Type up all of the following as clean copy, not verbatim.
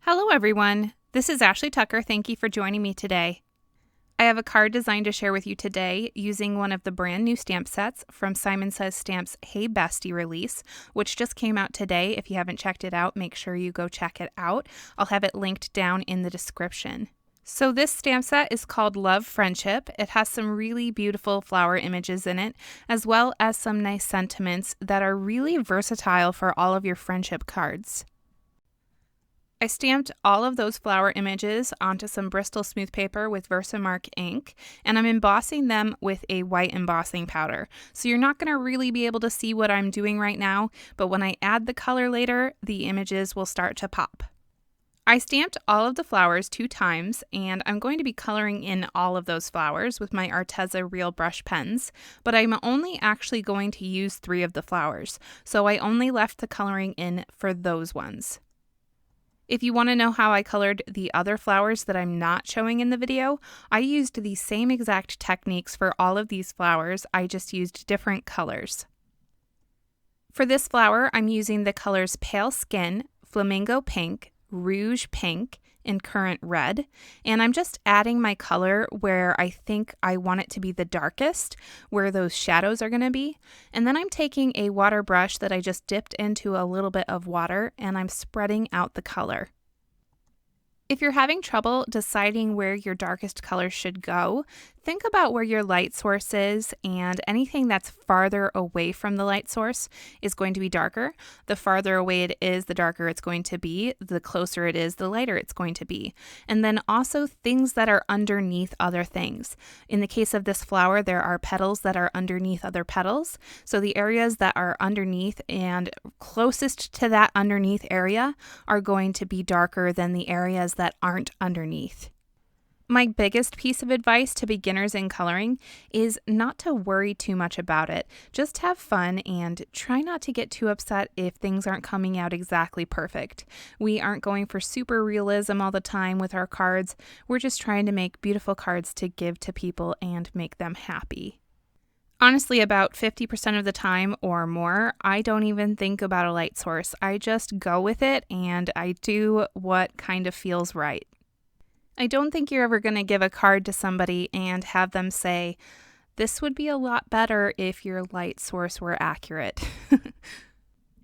Hello everyone, this is Ashley Tucker. Thank you for joining me today. I have a card design to share with you today using one of the brand new stamp sets from Simon Says Stamp's Hey Bestie release, which just came out today. If you haven't checked it out, make sure you go check it out. I'll have it linked down in the description. So this stamp set is called Love Friendship. It has some really beautiful flower images in it, as well as some nice sentiments that are really versatile for all of your friendship cards. I stamped all of those flower images onto some Bristol Smooth paper with Versamark ink, and I'm embossing them with a white embossing powder. So you're not going to really be able to see what I'm doing right now, but when I add the color later, the images will start to pop. I stamped all of the flowers 2 times, and I'm going to be coloring in all of those flowers with my Arteza Real Brush pens, but I'm only actually going to use 3 of the flowers, so I only left the coloring in for those ones. If you want to know how I colored the other flowers that I'm not showing in the video, I used the same exact techniques for all of these flowers, I just used different colors. For this flower, I'm using the colors Pale Skin, Flamingo Pink, Rouge Pink, and Currant Red, and I'm just adding my color where I think I want it to be the darkest, where those shadows are going to be, and then I'm taking a water brush that I just dipped into a little bit of water and I'm spreading out the color. If you're having trouble deciding where your darkest color should go, think about where your light source is, and anything that's farther away from the light source is going to be darker. The farther away it is, the darker it's going to be. The closer it is, the lighter it's going to be. And then also things that are underneath other things. In the case of this flower, there are petals that are underneath other petals. So the areas that are underneath and closest to that underneath area are going to be darker than the areas that aren't underneath. My biggest piece of advice to beginners in coloring is not to worry too much about it. Just have fun and try not to get too upset if things aren't coming out exactly perfect. We aren't going for super realism all the time with our cards. We're just trying to make beautiful cards to give to people and make them happy. Honestly, about 50% of the time or more, I don't even think about a light source. I just go with it and I do what kind of feels right. I don't think you're ever going to give a card to somebody and have them say, "This would be a lot better if your light source were accurate."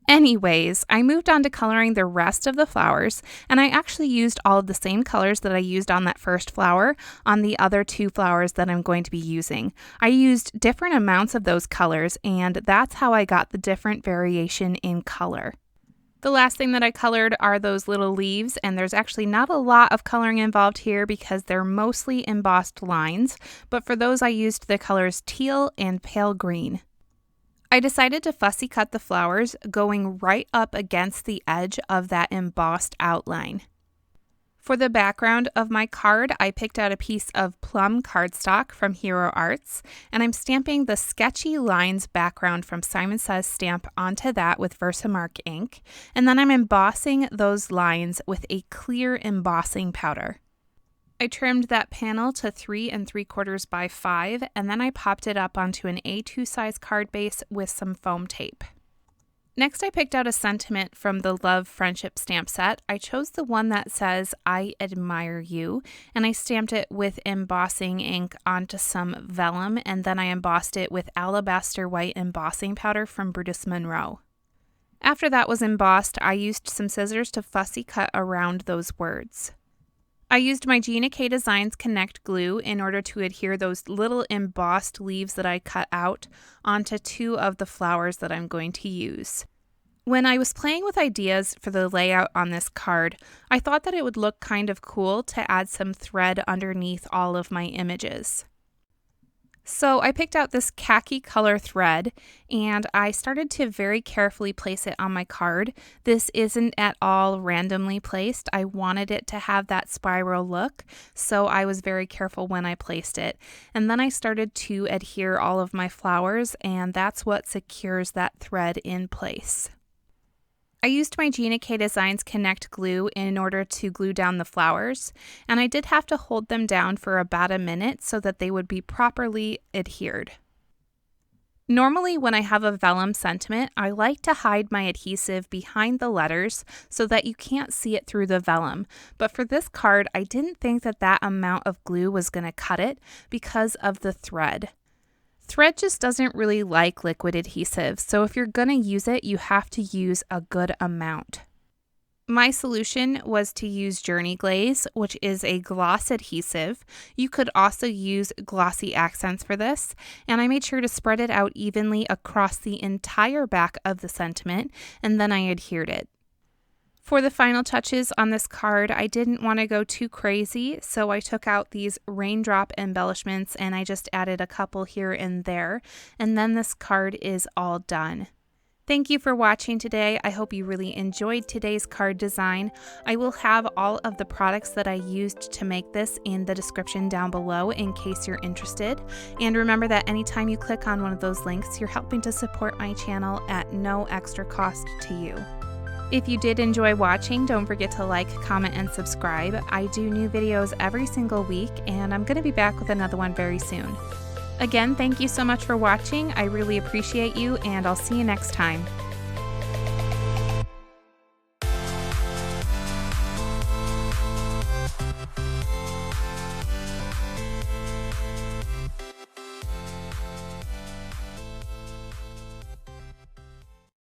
Anyways, I moved on to coloring the rest of the flowers, and I actually used all of the same colors that I used on that first flower on the other 2 flowers that I'm going to be using. I used different amounts of those colors, and that's how I got the different variation in color. The last thing that I colored are those little leaves, and there's actually not a lot of coloring involved here because they're mostly embossed lines, but for those I used the colors teal and pale green. I decided to fussy cut the flowers going right up against the edge of that embossed outline. For the background of my card, I picked out a piece of Plum cardstock from Hero Arts, and I'm stamping the Sketchy Lines background from Simon Says Stamp onto that with Versamark ink, and then I'm embossing those lines with a clear embossing powder. I trimmed that panel to 3 3/4 by 5, and then I popped it up onto an A2 size card base with some foam tape. Next, I picked out a sentiment from the Love Friendship stamp set. I chose the one that says, "I admire you," and I stamped it with embossing ink onto some vellum, and then I embossed it with alabaster white embossing powder from Brutus Monroe. After that was embossed, I used some scissors to fussy cut around those words. I used my Gina Designs Connect glue in order to adhere those little embossed leaves that I cut out onto 2 of the flowers that I'm going to use. When I was playing with ideas for the layout on this card, I thought that it would look kind of cool to add some thread underneath all of my images. So I picked out this khaki color thread and I started to very carefully place it on my card. This isn't at all randomly placed. I wanted it to have that spiral look, so I was very careful when I placed it. And then I started to adhere all of my flowers, and that's what secures that thread in place. I used my Gina Designs Connect glue in order to glue down the flowers, and I did have to hold them down for about a minute so that they would be properly adhered. Normally, when I have a vellum sentiment, I like to hide my adhesive behind the letters so that you can't see it through the vellum. But for this card, I didn't think that that amount of glue was going to cut it because of the thread. Thread just doesn't really like liquid adhesive, so if you're going to use it, you have to use a good amount. My solution was to use Journey Glaze, which is a gloss adhesive. You could also use glossy accents for this, and I made sure to spread it out evenly across the entire back of the sentiment, and then I adhered it. For the final touches on this card, I didn't want to go too crazy, so I took out these raindrop embellishments and I just added a couple here and there, and then this card is all done. Thank you for watching today. I hope you really enjoyed today's card design. I will have all of the products that I used to make this in the description down below in case you're interested. And remember that anytime you click on one of those links, you're helping to support my channel at no extra cost to you. If you did enjoy watching, don't forget to like, comment, and subscribe. I do new videos every single week, and I'm going to be back with another one very soon. Again, thank you so much for watching. I really appreciate you, and I'll see you next time.